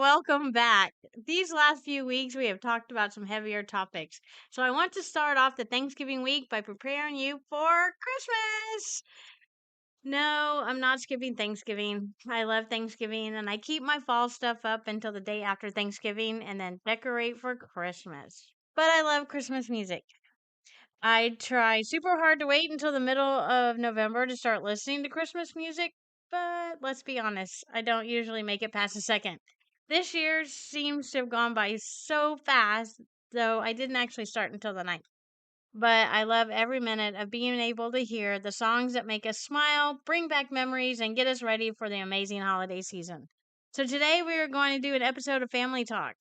welcome back. These last few weeks, we have talked about some heavier topics. So, I want to start off the Thanksgiving week by preparing you for Christmas. No, I'm not skipping Thanksgiving. I love Thanksgiving, and I keep my fall stuff up until the day after Thanksgiving and then decorate for Christmas. But I love Christmas music. I try super hard to wait until the middle of November to start listening to Christmas music, but let's be honest, I don't usually make it past the second. This year seems to have gone by so fast, though I didn't actually start until the ninth. But I love every minute of being able to hear the songs that make us smile, bring back memories, and get us ready for the amazing holiday season. So today we are going to do an episode of Family Talk,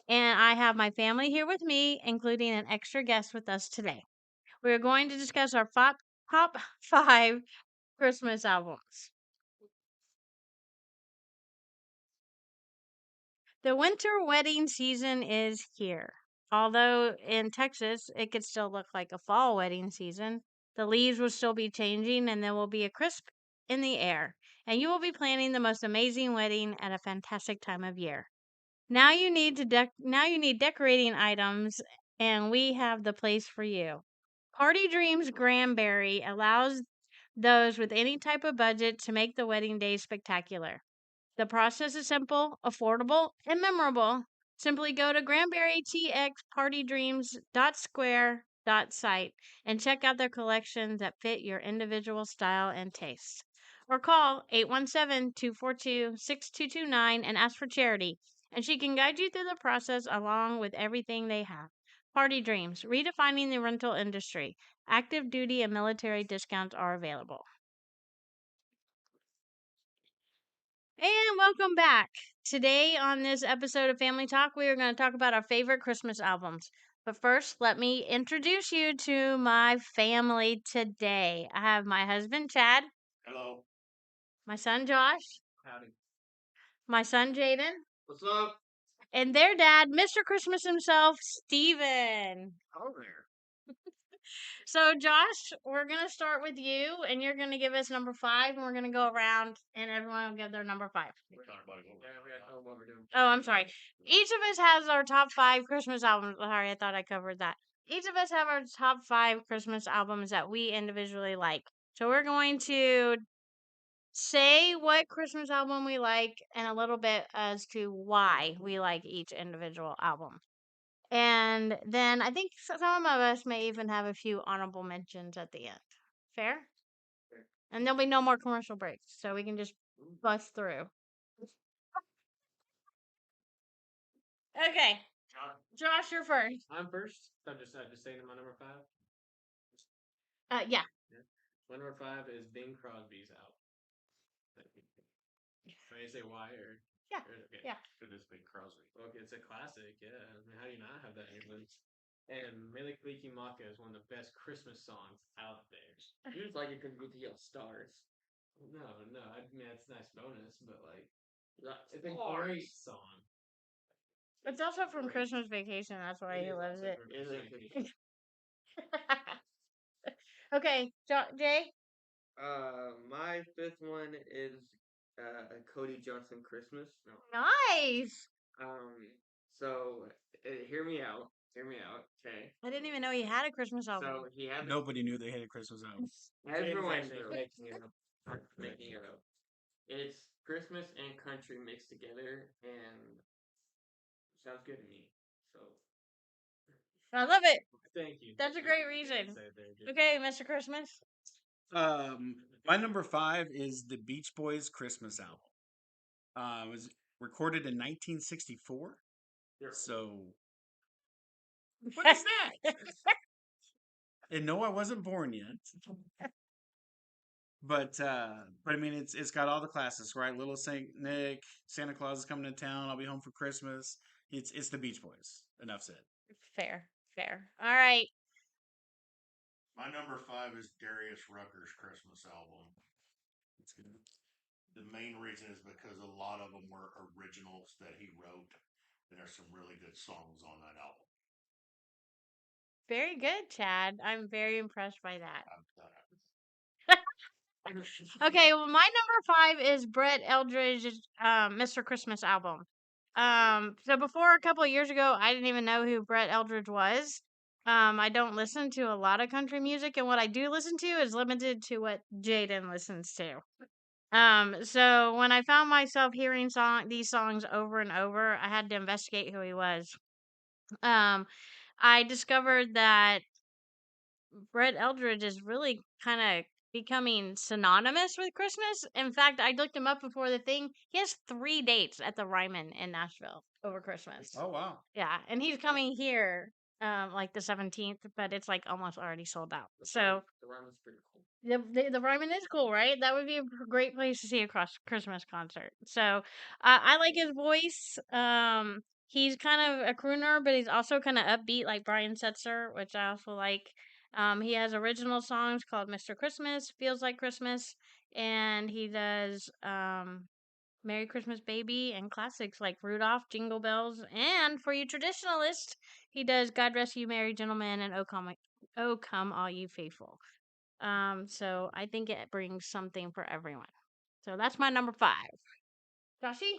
and I have my family here with me, including an extra guest with us today. We are going to discuss our top five Christmas albums. The winter wedding season is here. Although in Texas, it could still look like a fall wedding season. The leaves will still be changing and there will be a crisp in the air. And you will be planning the most amazing wedding at a fantastic time of year. Now you need decorating items and we have the place for you. Party Dreams Granberry allows those with any type of budget to make the wedding day spectacular. The process is simple, affordable, and memorable. Simply go to granberrytxpartydreams.square.site and check out their collections that fit your individual style and taste. Or call 817-242-6229 and ask for Charity, and she can guide you through the process along with everything they have. Party Dreams, redefining the rental industry. Active duty and military discounts are available. And welcome back. Today, on this episode of Family Talk, we are going to talk about our favorite Christmas albums. But first, let me introduce you to my family today. I have my husband, Chad, Hello. my son, Josh, Howdy. my son, Jaden, What's up? and their dad, Mr. Christmas himself, Steven. Hello there. So, Josh, we're going to start with you, and you're going to give us number 5, and we're going to go around, and everyone will give their number 5. We gotta know what we're doing. Oh, I'm sorry. Each of us has our top 5 Christmas albums. Sorry, I thought I covered that. Each of us have our top 5 Christmas albums that we individually like. So we're going to say what Christmas album we like and a little bit as to why we like each individual album. And then I think some of us may even have a few honorable mentions at the end. Fair? Fair. And there'll be no more commercial breaks, so we can just bust through. Okay. Josh, you're first. I'm first. So I just saying my number 5. Yeah. My number 5 is Bing Crosby's album. Can you say why or? Yeah. Okay. Yeah. It is Bing Crosby. Okay, it's a classic. Yeah. I mean, how do you not have that in your list? And Mele Kalikimaka is one of the best Christmas songs out there. You just like it because you get to yell stars. No. I mean, it's a nice bonus, but like, it's a Stars. great song. It's also from Christmas Vacation. That's why he loves it. Okay, Jay? My 5th one is Cody Johnson Christmas. Nice. So hear me out. Okay. I didn't even know he had a Christmas album. So he had Nobody knew they had a Christmas album. everyone James knew. actually making it up. Making it up. It's Christmas and country mixed together, and sounds good to me. So I love it. Thank you. That's a great reason. Okay, Mr. Christmas. My number 5 is the Beach Boys Christmas album. It was recorded in 1964. So, what is that? And no, I wasn't born yet. But I mean, it's got all the classics, right? Little Saint Nick, Santa Claus is coming to town. I'll be home for Christmas. It's the Beach Boys. Enough said. Fair. All right. My number 5 is Darius Rucker's Christmas album. That's good. The main reason is because a lot of them were originals that he wrote, and there's some really good songs on that album. Very good, Chad. I'm very impressed by that. I'm Okay, well, my number 5 is Brett Eldridge's Mr. Christmas album. So before a couple of years ago, I didn't even know who Brett Eldredge was. I don't listen to a lot of country music, and what I do listen to is limited to what Jaden listens to. So when I found myself hearing these songs over and over, I had to investigate who he was. Um, I discovered that Brett Eldredge is really kind of becoming synonymous with Christmas. In fact, I looked him up before the thing. He has 3 dates at the Ryman in Nashville over Christmas. Oh wow. Yeah, and he's coming here like the 17th, but it's like almost already sold out. So The Ryman's pretty cool. the Ryman is cool, right? That would be a great place to see a Christmas concert. So I like his voice. He's kind of a crooner, but he's also kind of upbeat, like Brian Setzer, which I also like. He has original songs called "Mr. Christmas," "Feels Like Christmas," and he does "Merry Christmas, Baby" and classics like "Rudolph," "Jingle Bells," and for you traditionalists, he does "God Rest You, Merry Gentlemen" and "Oh Come All You Faithful." So I think it brings something for everyone. So that's my number 5. Joshy?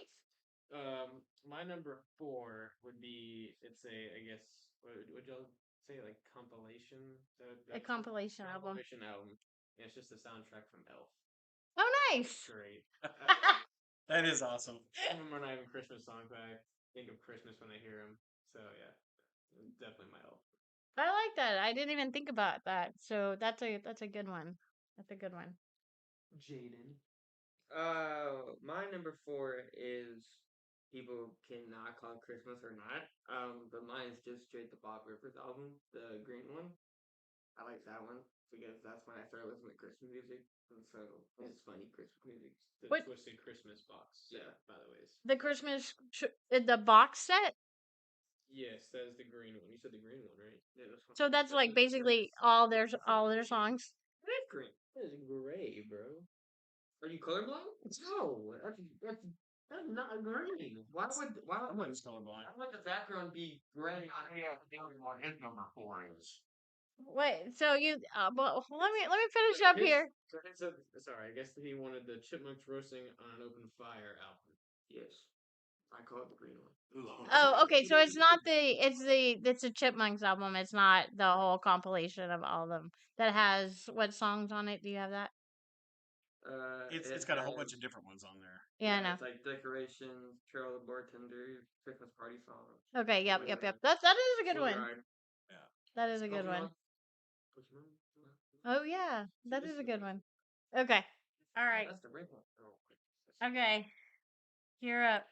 My number 4 would be I guess would y'all say like compilation? A compilation album. Compilation album. Yeah, it's just the soundtrack from Elf. Oh, nice. Great. That is awesome. Some of them are not even Christmas songs, but I think of Christmas when I hear them. So yeah, definitely my Elf. I like that. I didn't even think about that. So that's a good one. That's a good one. Jaden. My number 4 is people cannot call it Christmas or not. But mine is just straight the Bob Rivers album, the green one. I like that one because that's when I started listening to Christmas music, and so it's funny Christmas music. The What- Twisted Christmas box. Yeah. By the way. The Christmas the box set. Yes, that is the green one. You said the green one, right? Yeah, this one. So that's like basically all their songs. It is green. That is gray, bro. Are you colorblind? No, that's not green. Why would Someone's colorblind. the background be gray? What his number 4 is. Wait, so you well, let me finish up here. Sorry, I guess he wanted the Chipmunks Roasting on an Open Fire album. Yes, I call it the green one. Oh, okay. So it's not it's a Chipmunks album. It's not the whole compilation of all of them that has what songs on it. Do you have that? It's got a whole bunch of different ones on there. Yeah, I know. It's like decorations, Carol the Bartender, Christmas party songs. Okay, yep. That is a good one. That is a good one. Oh yeah, that is a good one. Okay. All right. That's the red one. Oh, Okay. You're up.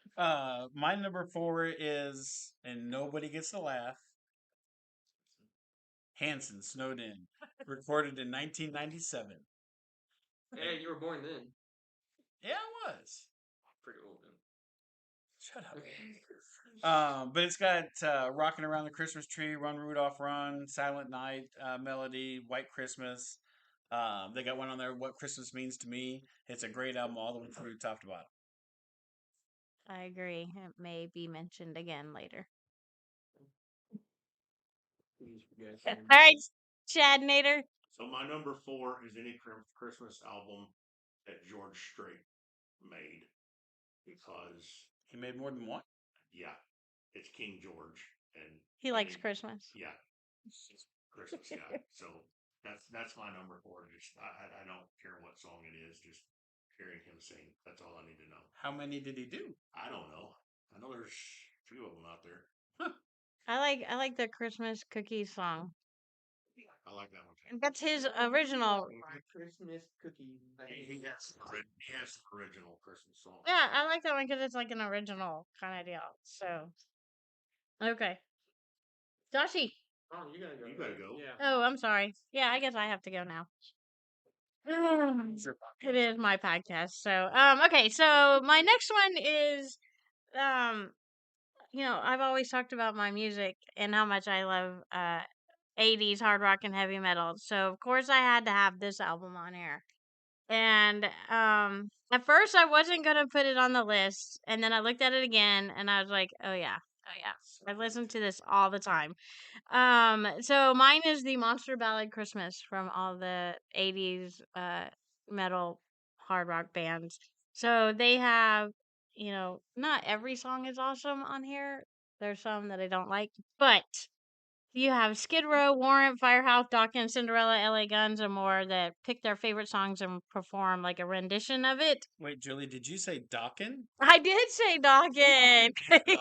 My number 4 is, and nobody gets to laugh. Hanson, Snowed In, recorded in 1997. Hey, you were born then. Yeah, I was. Pretty old then. Shut up. But it's got "Rocking Around the Christmas Tree," "Run Rudolph Run," "Silent Night," "Melody," "White Christmas." They got one on there, "What Christmas Means to Me." It's a great album, all the way through top to bottom. I agree. It may be mentioned again later. All right, Chad Nader. So my number 4 is any Christmas album that George Strait made, because He made more than one. yeah, it's King George, and He likes Christmas. yeah, it's Christmas. Yeah, so that's my number 4. Just I don't care what song it is, just hearing him sing. That's all I need to know. How many did he do? I don't know. I know there's a few of them out there. I like the Christmas cookie song. I like that one. That's his original. Christmas cookie. He has the original Christmas song. Yeah, I like that one because it's like an original kind of deal. So, okay. Joshy. Oh, you gotta go. You gotta go. Yeah. Oh, I'm sorry. Yeah, I guess I have to go now. It is my podcast. So, okay. So my next one is, I've always talked about my music and how much I love 80s hard rock and heavy metal. So of course I had to have this album on here. And at first I wasn't gonna put it on the list, and then I looked at it again and I was like, oh yeah. I listen to this all the time. So mine is the Monster Ballad Christmas from all the 80s metal hard rock bands. So they have not every song is awesome on here. There's some that I don't like, but you have Skid Row, Warrant, Firehouse, Dawkins, Cinderella, LA Guns, and more that pick their favorite songs and perform like a rendition of it. Wait, Julie, did you say Dawkins? I did say Dawkins. The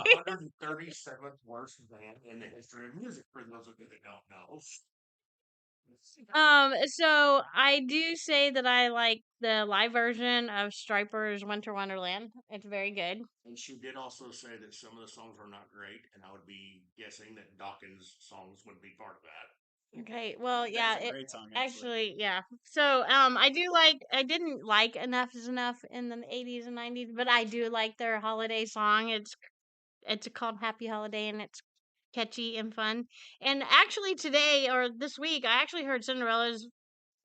137th worst band in the history of music, for those of you that don't know. So I do say that I like the live version of Striper's Winter Wonderland. It's very good. And she did also say that some of the songs are not great, and I would be guessing that Dawkins' songs would be part of that. Okay, well, yeah, That's a it great song, actually, yeah. So, I didn't like Enough is Enough in the 80s and 90s, but I do like their holiday song. It's called Happy Holiday, and it's catchy and fun. And actually today or this week, I actually heard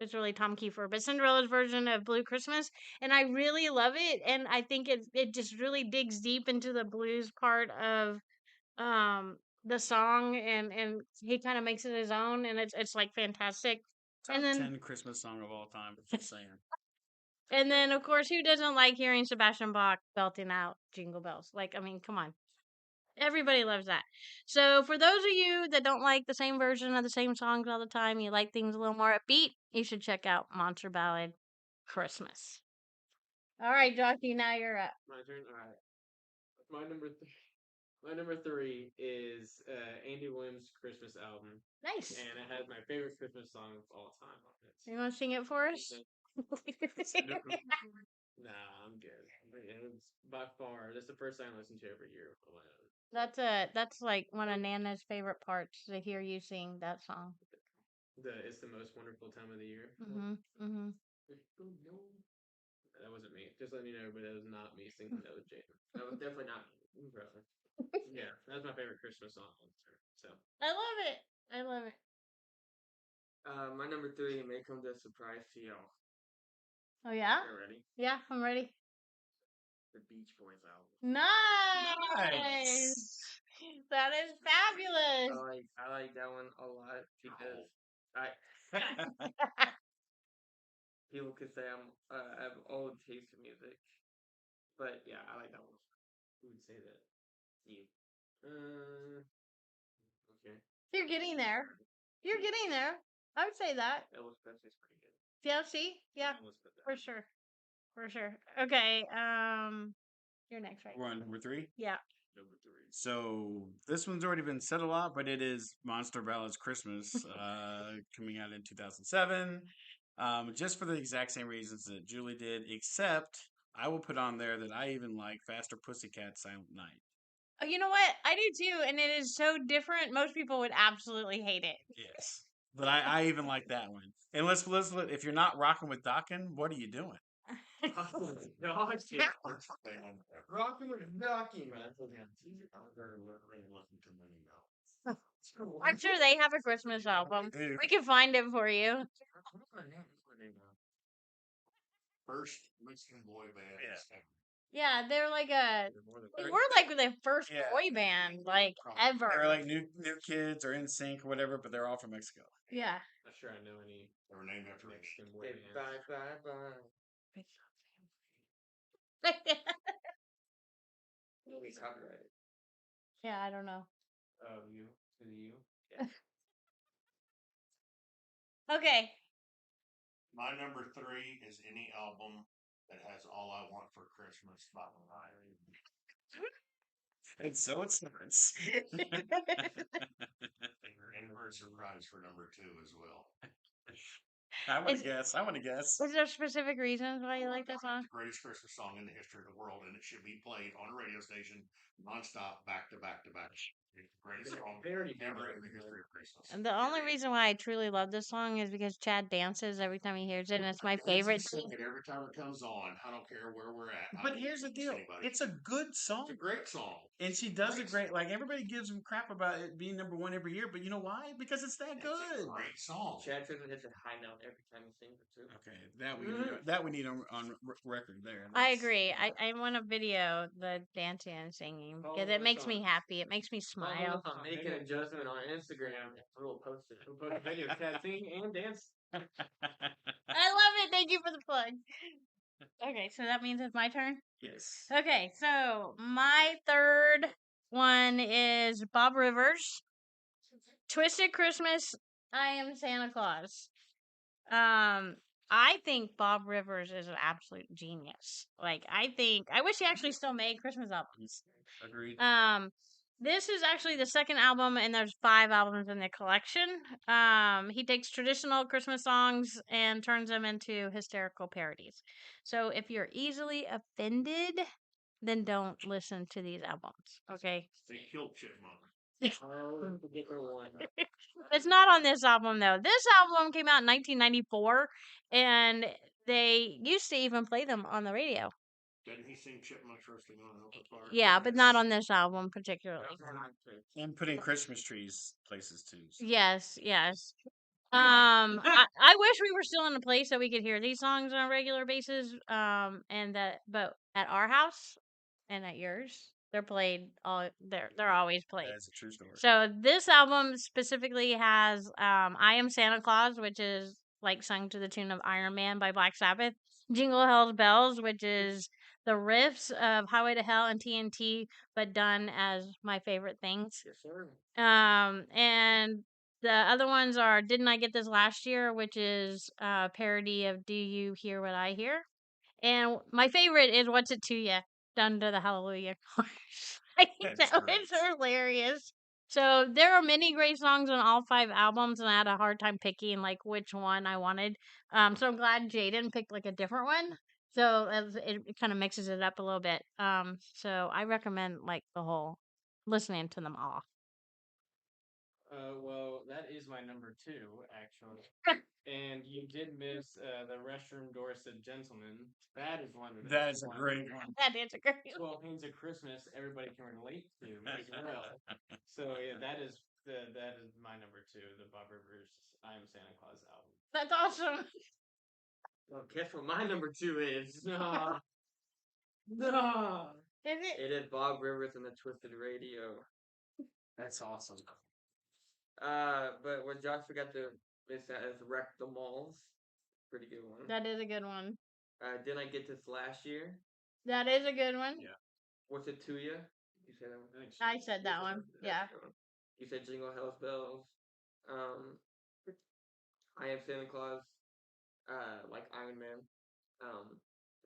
it's really Tom Kiefer, but Cinderella's version of Blue Christmas, and I really love it. And I think it just really digs deep into the blues part of the song, and he kind of makes it his own, and it's like fantastic. Top And then 10 Christmas song of all time. Just saying. and then of course, who doesn't like hearing Sebastian Bach belting out Jingle Bells? Like, I mean, come on. Everybody loves that. So, for those of you that don't like the same version of the same songs all the time, you like things a little more upbeat, you should check out Monster Ballad Christmas. All right, Jockey, now you're up. My turn. All right. My number three. My number three is Andy Williams' Christmas album, Nice. and it has my favorite Christmas song of all time on it. You want to sing it for us? Nah, I'm good. It's by far, that's the first time I listen to every year. That's like one of Nana's favorite parts to hear you sing that song. It's the most wonderful time of the year. That wasn't me. Just letting you know, but that was not me singing. That was Jaden. That was definitely not me. Brother. Yeah, that's my favorite Christmas song. So I love it. I love it. My number 3 may come to a surprise to y'all. Oh yeah? You ready? Yeah, I'm ready. The Beach Boys album. Nice. That is fabulous. I like that one a lot because people could say I have old taste in music, but yeah, I like that one. who would say that? You. Okay. You're getting there. You're getting there. I would say that. Elvis Presley's pretty good. Yeah, see? Yeah, Let's put that. for sure. For sure. Okay, you're next, right? We're on number 3. Yeah. Number 3. So this one's already been said a lot, but it is Monster Ballads Christmas, coming out in 2007. Just for the exact same reasons that Julie did, except I will put on there that I even like Faster Pussycat Silent Night. Oh, you know what? I do too, and it is so different. Most people would absolutely hate it. Yes. But I even like that one. And let's if you're not rocking with Dokken, what are you doing? No, I can't. Rockin' with Ducky, man. I'm sure they have a Christmas album. We can find it for you. First Mexican boy band. Yeah. Yeah, they're like They're we're like the first Yeah. boy band, like, ever. They're like new kids or in sync or whatever, but they're all from Mexico. Yeah. Not sure I know any They were named after Mexican boy Say bands. bye. It'll be copyrighted. Yeah, I don't know. Oh, you. To the you. Okay. My number 3 is any album that has All I Want for Christmas by Mariah. And so it starts. And we're surprised for number 2 as well. I want to guess. Is there specific reasons why you like that song? It's the greatest Christmas song in the history of the world, and it should be played on a radio station nonstop, back to back to back. It's the greatest song ever in the history of Christmas. And the only reason why I truly love this song is because Chad dances every time he hears it, and it's my favorite. Sing it every time it comes on. I don't care where we're at. But here's the deal. It's a good song. It's a great song. And she does it great. Like, everybody gives him crap about it being number 1 every year, but you know why? Because it's that It's good. a great song. Chad Tristan hits a high note every time he sings it too. Okay, that we need on record there. I agree. I want to video the dancing and singing because it makes me happy. It makes me smile. I'll make an adjustment on Instagram. We'll post it. We'll post a video of Chad singing and dance. I love it. Thank you for the plug. Okay, so that means it's my turn. Yes. Okay, so my third one is Bob Rivers, Twisted Christmas. I Am Santa Claus. I think Bob Rivers is an absolute genius. Like, I wish he actually still made Christmas albums. Agreed. This is actually the second album, and there's 5 albums in the collection. He takes traditional Christmas songs and turns them into hysterical parodies. So if you're easily offended, then don't listen to these albums. Okay. They killed Chipmunk. Oh, different one. It's not on this album though. This album came out in 1994, and they used to even play them on the radio. Didn't he sing Chipmunks Roasting on an Open Fire? Yeah, but not on this album particularly. And putting Christmas trees places too. So. Yes, yes. I wish we were still in a place that we could hear these songs on a regular basis. But at our house and at yours, they're always played. That's a true story. So this album specifically has I Am Santa Claus, which is like sung to the tune of Iron Man by Black Sabbath, Jingle Hell's Bells, which is the riffs of Highway to Hell and TNT, but done as my favorite things. Yes, sir. And the other ones are Didn't I Get This Last Year, which is a parody of Do You Hear What I Hear? And my favorite is What's It to Ya? Done to the Hallelujah chorus. I think That's that great. was hilarious. So there are many great songs on all 5 albums, and I had a hard time picking like which one I wanted. So I'm glad Jaden picked like a different one. So it kind of mixes it up a little bit. So I recommend like the whole listening to them all. Well, that is my number 2, actually. And you did miss the restroom door said gentleman. That is one of the That is a great one. That is a great one. 12 Hands of Christmas. Everybody can relate to as well. So yeah, that is my number 2, the Bob Rivers I Am Santa Claus album. That's awesome. Well, guess what my number 2 is? No, no. Is it? It is Bob Rivers and the Twisted Radio. That's awesome. But what Josh forgot to miss out is Wreck the Malls. Pretty good one. That is a good one. Didn't I Get This Last Year? That is a good one. Yeah. What's It To Ya? You said that one? I said that one. Yeah. You said Jingle Hell's Bells. I Am Santa Claus. Like Iron Man.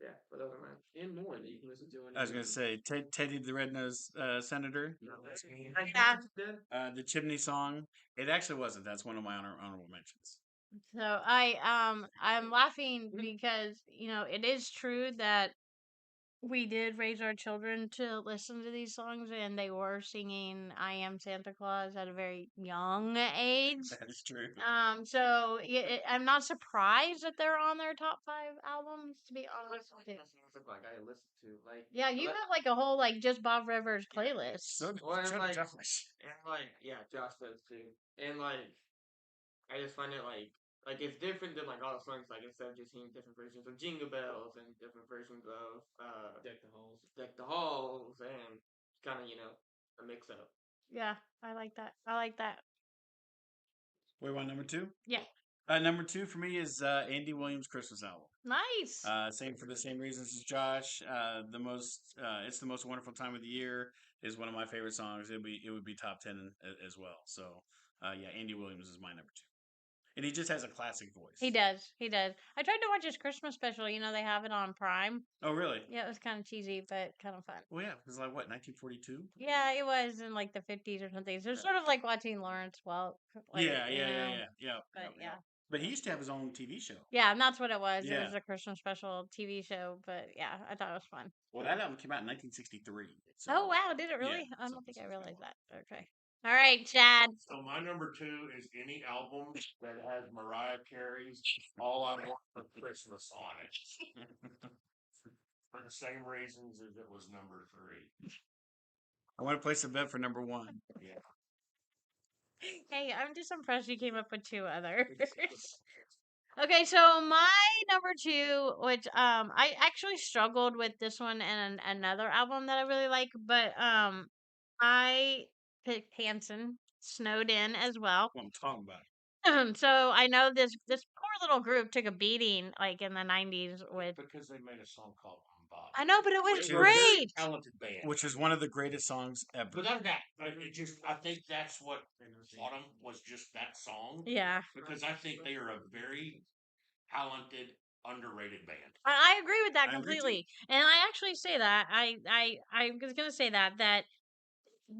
Yeah, but those are mine. And more that you can listen to. I was gonna say Teddy the Red-Nosed Senator. No, that's me. Yeah. The Chimney Song. It actually wasn't. That's one of my honorable mentions. So I'm laughing because it is true that we did raise our children to listen to these songs, and they were singing "I Am Santa Claus" at a very young age. That is true. So I'm not surprised that they're on their top 5 albums. To be honest with you. Like I listen to like Yeah, you have like a whole like just Bob Rivers playlist. So Well, and so like- Josh. and like yeah, Josh does too. And like I just find it like it's different than like all the songs. Like instead of just hearing different versions of Jingle Bells and different versions of Deck the Halls. Deck the Halls and kind of a mix up. Yeah, I like that. I like that. We want number 2. Yeah. Number 2 for me is Andy Williams' Christmas album. Nice. Same for the same reasons as Josh. It's the most wonderful time of the year is one of my favorite songs. It would be top 10 as well. So yeah, Andy Williams is my number 2, and he just has a classic voice. He does. He does. I tried to watch his Christmas special. They have it on Prime. Oh really? Yeah, it was kind of cheesy, but kind of fun. Well, yeah, it was like what 1942. Yeah, it was in like the 50s or something. So it's sort of like watching Lawrence Welk. Like, Yeah. But yeah. But he used to have his own TV show. Yeah, and that's what it was. It Yeah. was a Christmas special TV show. But yeah, I thought it was fun. Well, that album came out in 1963. So, Oh, wow. Did it really? yeah, I so- don't think I realized that. Okay. All right, Chad. So my number 2 is any album that has Mariah Carey's "All I Want for Christmas" on it. For the same reasons as it was number 3. I want to place a bet for number 1. Yeah. Hey, I'm just impressed you came up with 2 others. Okay, so my number 2, which I actually struggled with this one and another album that I really like, but I picked Hanson, Snowed In as well. What I'm talking about. So I know this poor little group took a beating like in the 90s with. Because they made a song called Bob. I know, but it was Which is- great. Talented band. Which is one of the greatest songs ever. But I think that's what taught them was just that song. Yeah, Because I think they are a very talented, underrated band. I agree with that I agree too. completely. And I actually say that I was gonna say that.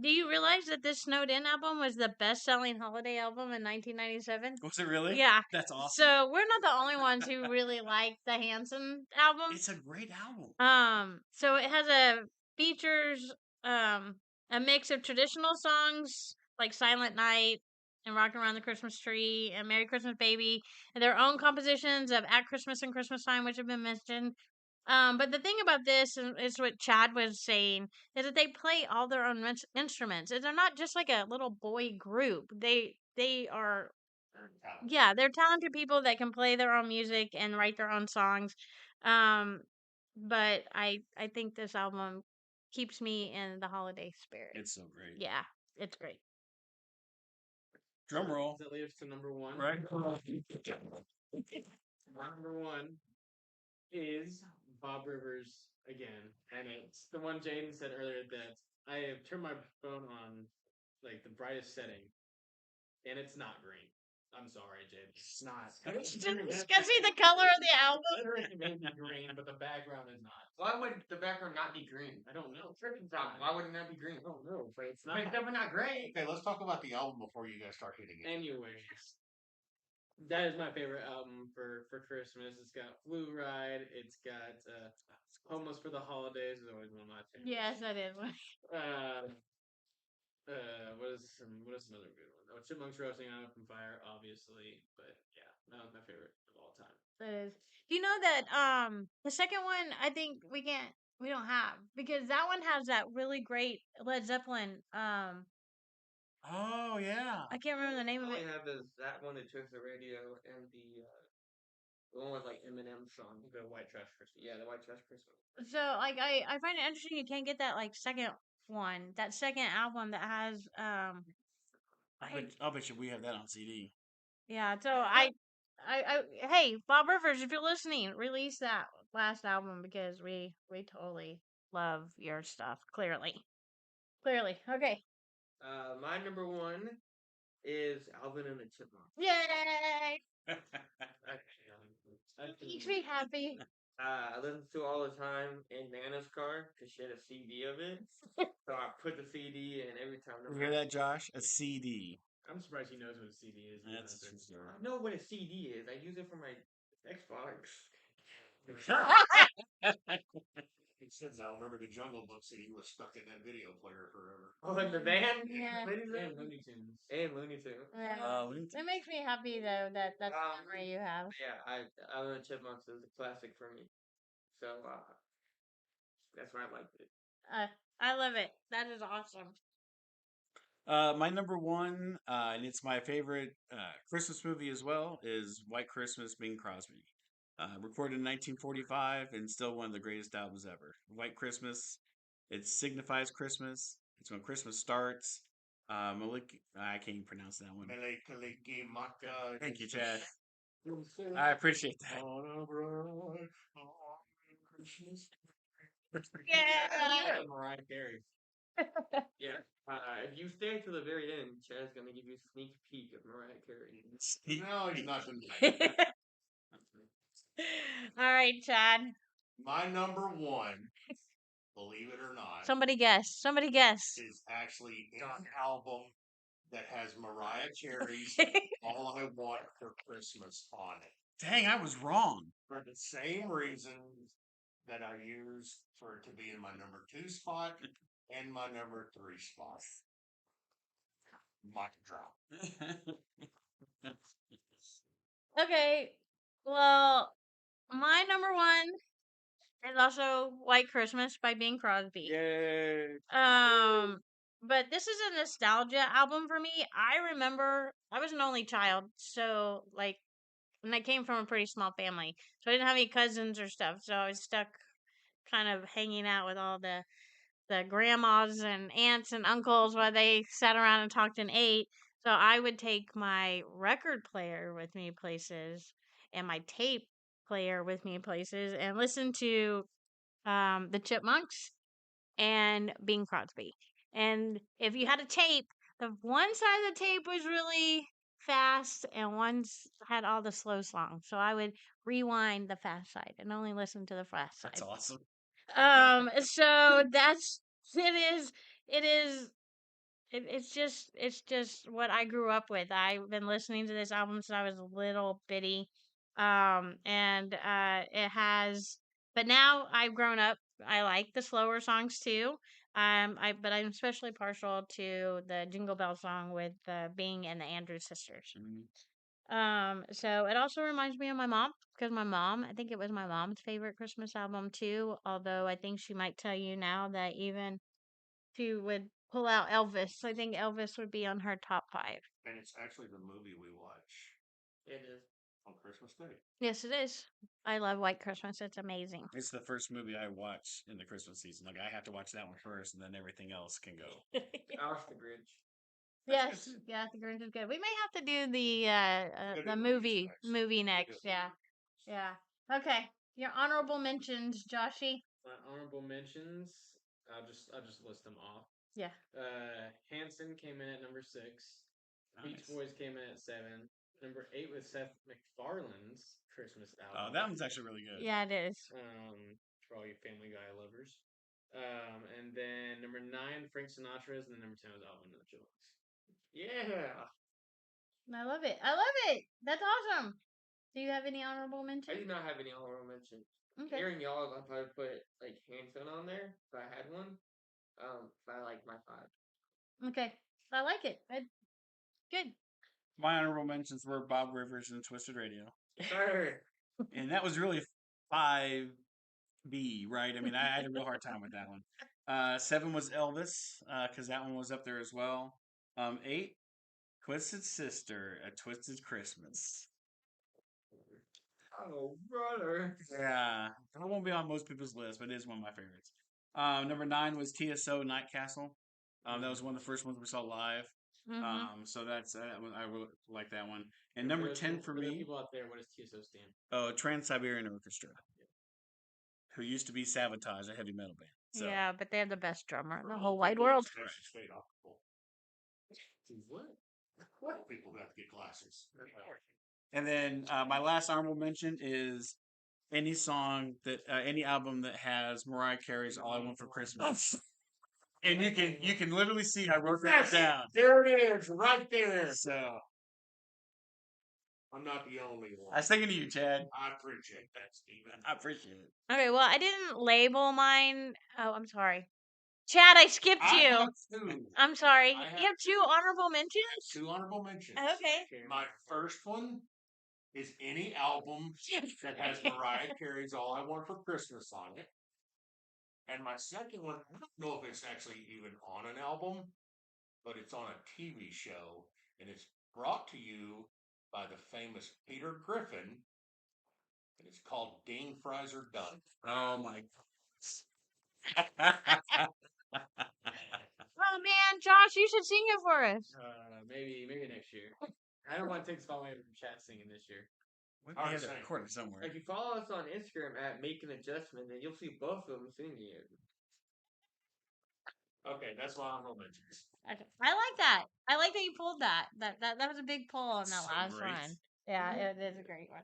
Do you realize that this Snowed In album was the best-selling holiday album in 1997? Was it really? Yeah. That's awesome. So we're not the only ones who really like the Hanson album. It's a great album. So it features a mix of traditional songs like Silent Night and Rockin' Around the Christmas Tree and Merry Christmas Baby, and their own compositions of At Christmas and Christmas Time, which have been mentioned. But the thing about this is what Chad was saying is that they play all their own instruments. And they're not just like a little boy group. They are Very talented. yeah, they're talented people that can play their own music and write their own songs. But I think this album keeps me in the holiday spirit. It's so great. Yeah, it's great. Drum roll. Does that lead us to number one? Right? My number one is Bob Rivers again, and it's the one Jaden said earlier that I have turned my phone on like the brightest setting, and it's not green. I'm sorry, Jaden. It's not. Discussing the color of the album. Literally may be green, but the background is not. Why would the background not be green? I don't know. Why would it not be green? I don't know, but it's I not. mean, it's definitely not gray. Okay, let's talk about the album before you guys start hitting it. Anyways, that is my favorite album for Christmas. It's got Flu Ride. It's got Almost for the Holidays is always one of my favorites. Yes, that is. What is another good one? Oh, Chipmunks Roasting on Open Fire, obviously, but yeah, that was my favorite of all time. That is. Do you know that the second one I think we don't have because that one has that really great Led Zeppelin Oh yeah. I can't remember the name of All it. I have is that one that took the radio and the one with like Eminem song. The White Trash Christmas. Yeah, the White Trash Christmas. So like I find it interesting you can't get that like second one, that second album that has I'll bet you we have that on CD. yeah, so I hey, Bob Rivers, if you're listening, release that last album because we totally love your stuff. Clearly. Okay. My number one is Alvin and the Chipmunks. Yay! That Makes me happy. I listen to it all the time in Nana's car because she had a CD of it. So I put the CD in every time. You hear that, Josh? A CD. I'm surprised he knows what a CD is. That's I know what a CD is. I use it for my Xbox. He says, I remember the Jungle Book CD was stuck in that video player forever. Oh, like the band? Yeah. And Looney Tunes. And Looney Tunes. Yeah. It makes me happy though that that's the memory you have. Yeah, Alvin and the Chipmunks is a classic for me. So that's why I liked it. I love it. That is awesome. My number one, and it's my favorite Christmas movie as well, is White Christmas, Bing Crosby. Recorded in 1945 and still one of the greatest albums ever. White Christmas, it signifies Christmas. It's when Christmas starts. I can't even pronounce that one. Thank you, Chad. I appreciate that. Yeah. Mariah Carey. Yeah. If you stay to the very end, Chad's gonna give you a sneak peek of Mariah Carey. No, he's not going to. All right, Chad. My number one, believe it or not, Somebody guess. is actually an album that has Mariah Carey's All I Want for Christmas on it. Dang, I was wrong. For the same reasons that I used for it to be in my number 2 spot and my number 3 spot. Mic drop. Okay. Well, my number one is also White Christmas by Bing Crosby. Yay! But this is a nostalgia album for me. I remember I was an only child, so like, and I came from a pretty small family, so I didn't have any cousins or stuff. So I was stuck, kind of hanging out with all the grandmas and aunts and uncles while they sat around and talked and ate. So So I would take my record player with me places and my tape player with me places and listen to the Chipmunks and Bing Crosby. And if you had a tape, the one side of the tape was really fast and had all the slow songs. So I would rewind the fast side and only listen to the fast side. That's awesome. So it is it's just what I grew up with. I've been listening to this album since I was a little bitty. And it has but now I've grown up. I like the slower songs too. But I'm especially partial to the Jingle Bell song with Bing and the Andrews sisters. So it also reminds me of my mom because I think it was my mom's favorite Christmas album too. Although I think she might tell you now that even she would pull out Elvis. I think Elvis would be on her top 5. And it's actually the movie we watch It is. on Christmas Day. Yes, it is. I love White Christmas. It's amazing. It's the first movie I watch in the Christmas season. Like I have to watch that one first, and then everything else can go. I watched The Grinch. Yes, yeah, The Grinch is good. We may have to do the do movie movies next. next. Yeah. Okay. Your honorable mentions, Joshy. My honorable mentions. I'll just list them off. Yeah. Hanson came in at number 6. Beach Nice. Boys came in at 7. Number 8 was Seth MacFarlane's Christmas Oh, album. that one's actually really good. Yeah, it is. For all you Family Guy lovers. And then number 9, Frank Sinatra's, and then number 10 was Alvin and the Chipmunks. Yeah. I love it. I love it. That's awesome. Do you have any honorable I mentions? do not have any honorable mentions. Okay. Hearing y'all, I'd probably put like Hanson on there if I had one. If I like my 5. Okay. I like it. Good. My honorable mentions were Bob Rivers and Twisted Radio, Sure. and that was really 5B, right? I mean, I had a real hard time with that one. 7 was Elvis, because that one was up there as well. 8, Twisted Sister, A Twisted Christmas. Oh, brother. Yeah, it won't be on most people's list, but it is one of my favorites. Number 9 was TSO Night Castle. That was one of the first ones we saw live. Mm-hmm. So that's I really like that one. And number 10 for the me, people out there, what does TSO stand? Trans-Siberian Orchestra, who used to be Sabotage, a heavy metal band. So, Yeah, but they have the best drummer in the whole wide world. Station State Optical. What? What? People have to get glasses. and then my last honorable mention is any song that any album that has Mariah Carey's "All I Want for Christmas." And you can literally see I wrote that down. There it is, right there. So I'm not the only one. I was thinking of you, Chad. I appreciate that, Steven. I appreciate it. Okay, well, I didn't label mine. Oh, I'm sorry. Chad, I skipped I you. have 2. I'm sorry. I have You have 2 honorable mentions? 2 honorable mentions. Okay. My first one is any album that has Mariah Carey's "All I Want for Christmas" on it. And my second one, I don't know if it's actually even on an album, but it's on a TV show, and it's brought to you by the famous Peter Griffin, and it's called Dean Fraser Dunn. Oh my Oh, man, Josh, you should sing it for us. Maybe next year. I don't want to take spotlight from chat singing this year. We All right, have it same. recorded somewhere. If you follow us on Instagram at Make an Adjustment, then you'll see both of them singing it. Okay, that's my honorable mentions. Okay. I like that. I like that you pulled that. That was a big pull on that So last great. one. Yeah, it is a great one.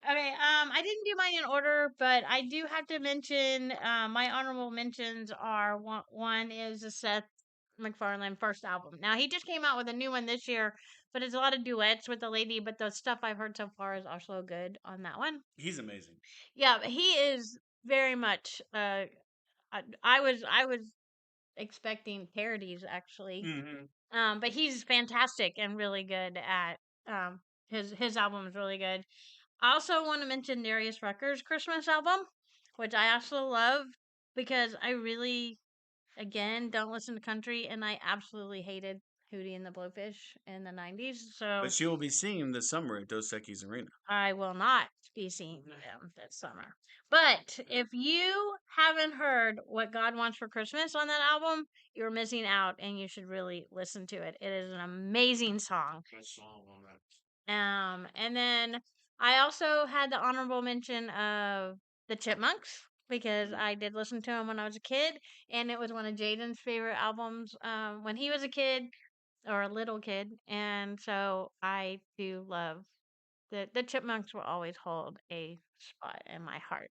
Okay, I didn't do mine in order, but I do have to mention my honorable mentions are one is the Seth MacFarlane first album. Now he just came out with a new one this year, but it's a lot of duets with the lady. But the stuff I've heard so far is also good on that one. He's amazing. Yeah, but he is very much. I was expecting parodies actually. Mm-hmm. But he's fantastic and really good at his album is really good. I also want to mention Darius Rucker's Christmas album, which I also love because I really, again, don't listen to country, and I absolutely hated Hootie and the Blowfish in the 90s. So But she will be singing this summer at Dos Equis Arena. I will not be seeing them this summer. But if you haven't heard What God Wants for Christmas on that album, you're missing out and you should really listen to it. It is an amazing song. Best song on that. And then I also had the honorable mention of the Chipmunks because I did listen to them when I was a kid, and it was one of Jaden's favorite albums when he was a kid or a little kid, and so I do love the Chipmunks will always hold a spot in my heart.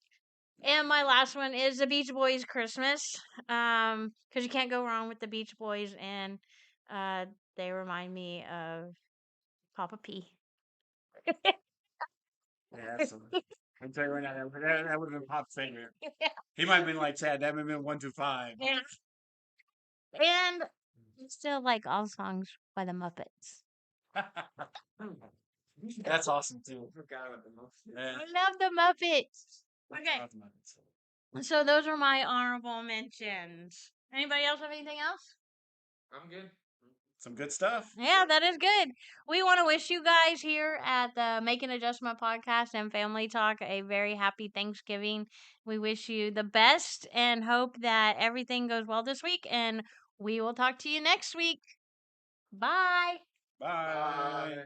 And my last one is the Beach Boys Christmas, because you can't go wrong with the Beach Boys, and they remind me of Papa P. Yeah, so I'll tell you right now, that would have been Pop's favorite. He might have been like Chad. That would have been 1 through 5. Yeah. And I still like all songs by the Muppets. That's awesome too. I forgot about the most. Yeah. I love the Muppets. Okay, Love the Muppets. so those are my honorable mentions. Anybody else have anything else? I'm good. Some good stuff. Yeah, that is good. We want to wish you guys here at the Make an Adjustment podcast and Family Talk a very happy Thanksgiving. We wish you the best and hope that everything goes well this week. And we will talk to you next week. Bye. Bye. Bye.